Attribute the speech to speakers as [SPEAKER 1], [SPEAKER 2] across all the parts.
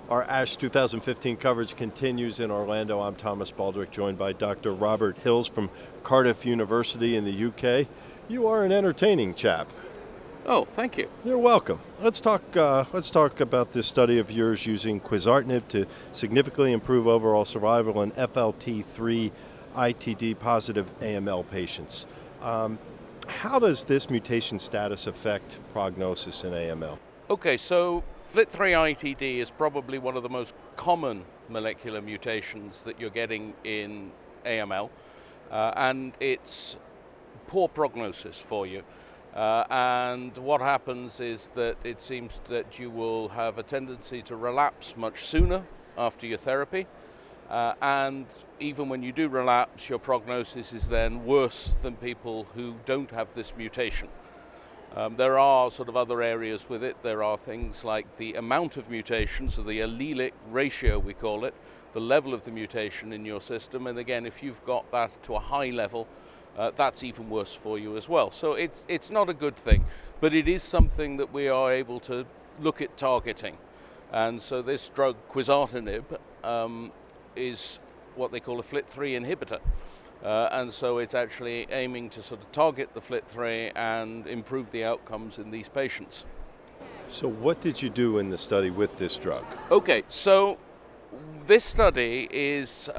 [SPEAKER 1] Our ASH 2015 coverage continues in Orlando. I'm Thomas Baldrick, joined by Dr. Robert Hills from Cardiff University in the UK. You are an entertaining chap.
[SPEAKER 2] Oh, thank you.
[SPEAKER 1] You're welcome. Let's talk about this study of yours using Quazartinib to significantly improve overall survival in FLT3-ITD positive AML patients. How does this mutation status affect prognosis in AML?
[SPEAKER 2] Okay, so FLT3-ITD is probably one of the most common molecular mutations that you're getting in AML, and it's poor prognosis for you. And what happens is that it seems that you will have a tendency to relapse much sooner after your therapy, and even when you do relapse, your prognosis is then worse than people who don't have this mutation. There are sort of other areas with it. There are things like the amount of mutations, or the allelic ratio we call it, the level of the mutation in your system, and again, if you've got that to a high level, that's even worse for you as well. So it's not a good thing, but it is something that we are able to look at targeting. And so this drug, Quizartinib, is what they call a FLT3 inhibitor. And so it's actually aiming to sort of target the FLT3 and improve the outcomes in these patients.
[SPEAKER 1] So what did you do in the study with this drug?
[SPEAKER 2] Okay, so this study is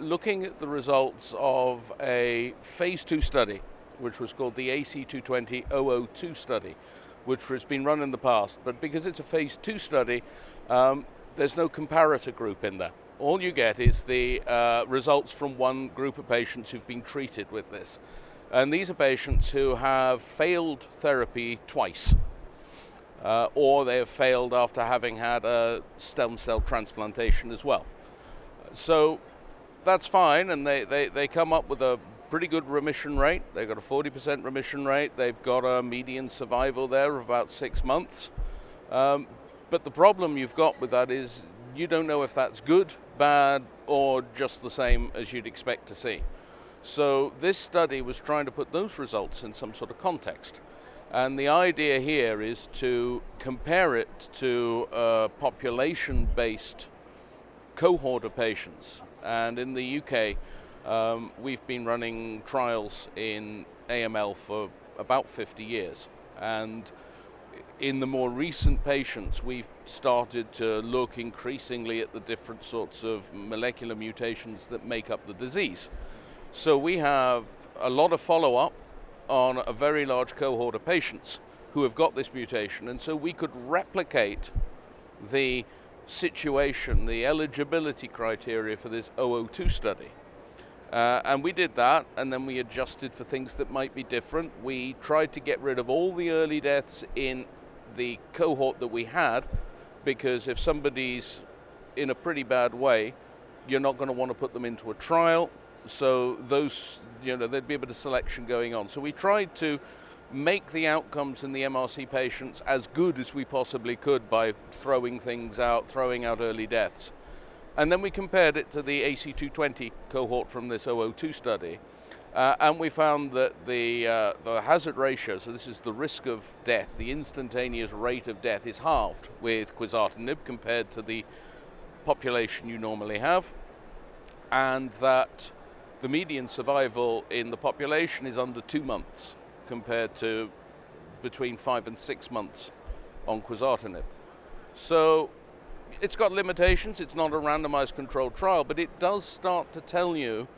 [SPEAKER 2] looking at the results of a phase 2 study, which was called the AC220-002 study, which has been run in the past. But because it's a phase 2 study, there's no comparator group in there. All you get is the results from one group of patients who've been treated with this. And these are patients who have failed therapy twice, or they have failed after having had a stem cell transplantation as well. So that's fine, and they come up with a pretty good remission rate. They've got a 40% remission rate. They've got a median survival there of about 6 months. But the problem you've got with that is you don't know if that's good, bad, or just the same as you'd expect to see. So this study was trying to put those results in some sort of context. And the idea here is to compare it to a population-based cohort of patients. And in the UK, we've been running trials in AML for about 50 years. And in the more recent patients, we've started to look increasingly at the different sorts of molecular mutations that make up the disease. So we have a lot of follow-up on a very large cohort of patients who have got this mutation, and so we could replicate the situation, the eligibility criteria for this 002 study. And we did that, and then we adjusted for things that might be different. We tried to get rid of all the early deaths in the cohort that we had, because if somebody's in a pretty bad way, you're not going to want to put them into a trial. So those, there'd be a bit of selection going on. So we tried to make the outcomes in the MRC patients as good as we possibly could by throwing things out, throwing out early deaths. And then we compared it to the AC220 cohort from this 002 study. And we found that the hazard ratio, so this is the risk of death, the instantaneous rate of death, is halved with Quizartinib compared to the population you normally have, and that the median survival in the population is under 2 months compared to between 5 and 6 months on Quizartinib. So it's got limitations. It's not a randomized controlled trial, but it does start to tell you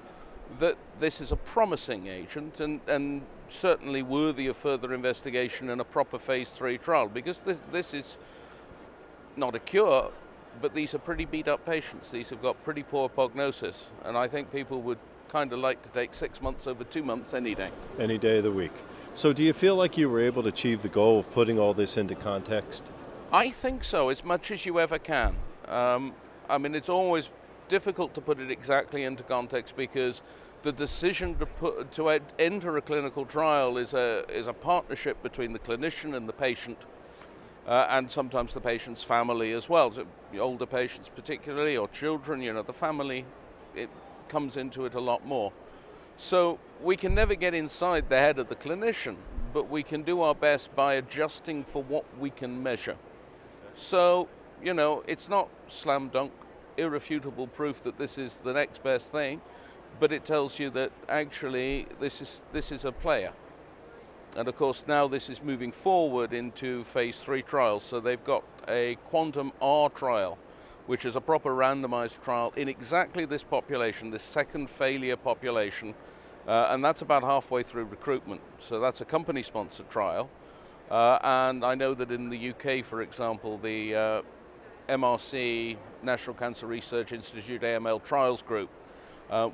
[SPEAKER 2] that this is a promising agent and certainly worthy of further investigation in a proper phase 3 trial, because this is not a cure, but these are pretty beat up patients. These have got pretty poor prognosis, and I think people would kind of like to take 6 months over 2 months any day.
[SPEAKER 1] Any day of the week. So do you feel like you were able to achieve the goal of putting all this into context?
[SPEAKER 2] I think so, as much as you ever can. It's always difficult to put it exactly into context, because the decision to enter a clinical trial is a partnership between the clinician and the patient, and sometimes the patient's family as well. So older patients particularly, or children, the family, it comes into it a lot more. So we can never get inside the head of the clinician, but we can do our best by adjusting for what we can measure. So you know, it's not slam dunk, irrefutable proof that this is the next best thing, but it tells you that actually this is a player. And of course now this is moving forward into phase 3 trials. So they've got a Quantum R trial, which is a proper randomized trial in exactly this population, this second failure population, and that's about halfway through recruitment. So that's a company-sponsored trial. And I know that in the UK, for example, the MRC, National Cancer Research Institute AML Trials Group,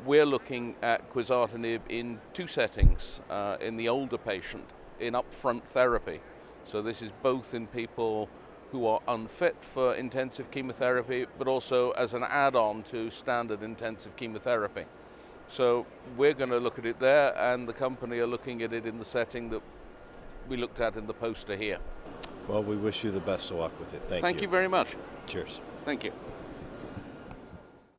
[SPEAKER 2] we're looking at Quizartinib in 2 settings, in the older patient, in upfront therapy. So this is both in people who are unfit for intensive chemotherapy, but also as an add-on to standard intensive chemotherapy. So we're going to look at it there, and the company are looking at it in the setting that we looked at in the poster here.
[SPEAKER 1] Well, we wish you the best of luck with it. Thank you.
[SPEAKER 2] Thank you very much.
[SPEAKER 1] Cheers.
[SPEAKER 2] Thank you.